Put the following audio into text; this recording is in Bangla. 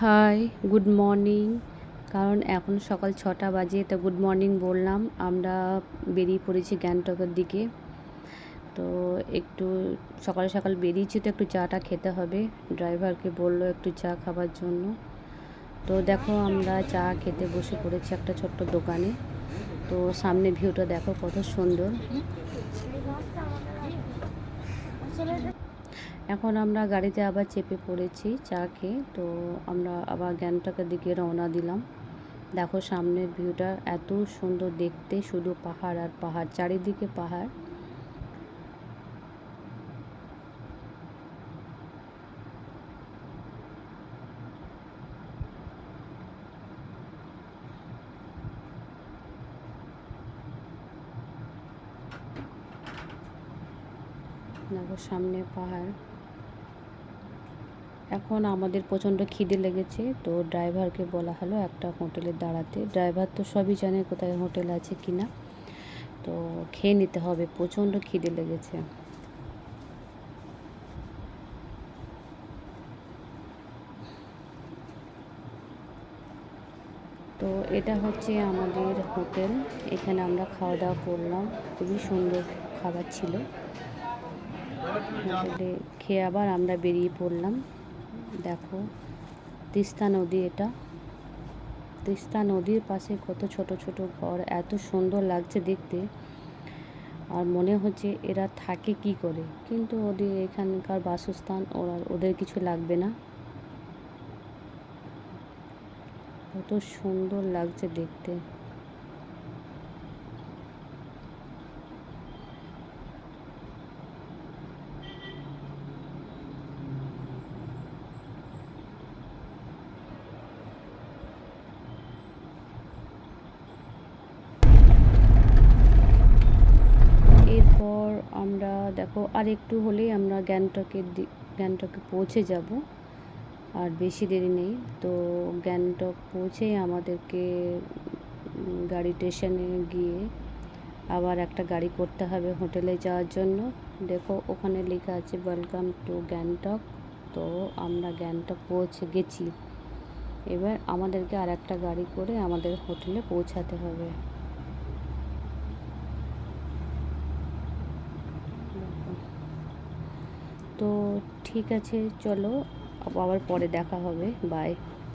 High, good morning. কারণ এখন সকাল 6টা বাজে, তো গুড মর্নিং বললাম। আমরা বেরিয়ে পড়েছি গ্যাংটকের দিকে। তো একটু সকাল সকাল বেরিয়েছি, তো একটু চাটা খেতে হবে। ড্রাইভারকে বললো একটু চা খাবার জন্য। তো দেখো আমরা চা খেতে বসে পড়েছি একটা ছোট্ট দোকানে। তো সামনে ভিউটা দেখো কত সুন্দর। এখন আমরা গাড়িতে আবার চেপে পড়েছি চা খেয়ে। তো আমরা আবার গ্যাংটকের দিকে রওনা দিলাম। দেখো সামনের ভিউটা এত সুন্দর দেখতে, শুধু পাহাড় আর পাহাড়, চারিদিকে পাহাড়। দেখো সামনে পাহাড়। এখন আমাদের প্রচণ্ড খিদে লেগেছে, তো ড্রাইভারকে বলা হলো একটা হোটেলে দাঁড়াতে। ড্রাইভার তো সবই জানে কোথায় হোটেল আছে কি না, তো খেয়ে নিতে হবে, প্রচণ্ড খিদে লেগেছে। তো এটা হচ্ছে আমাদের হোটেল, এখানে আমরা খাওয়া দাওয়া করলাম, খুবই সুন্দর খাবার ছিল। হোটেলে খেয়ে আবার আমরা বেরিয়ে পড়লাম। দেখো তিস্তা নদী, এটা তিস্তা নদীর পাশে কত ছোট ছোট ঘর, এত সুন্দর লাগছে দেখতে। আর মনে হচ্ছে এরা থাকে কি করে, কিন্তু ওদের এখানকার বাসস্থান, ওদের কিছু লাগবে না। কত সুন্দর লাগছে দেখতে। এরপর আমরা দেখো আর একটু হলেই আমরা গ্যাংটকে পৌঁছে যাব, আর বেশি দেরি নেই। তো গ্যাংটক পৌঁছেই আমাদেরকে গাড়ি স্টেশনে গিয়ে আবার একটা গাড়ি করতে হবে হোটেলে যাওয়ার জন্য। দেখো ওখানে লেখা আছে ওয়েলকাম টু গ্যাংটক। তো আমরা গ্যাংটক পৌঁছে গেছি, এবার আমাদেরকে আর একটা গাড়ি করে আমাদের হোটেলে পৌঁছাতে হবে। তো ঠিক আছে, চলো আবার পরে দেখা হবে, বাই।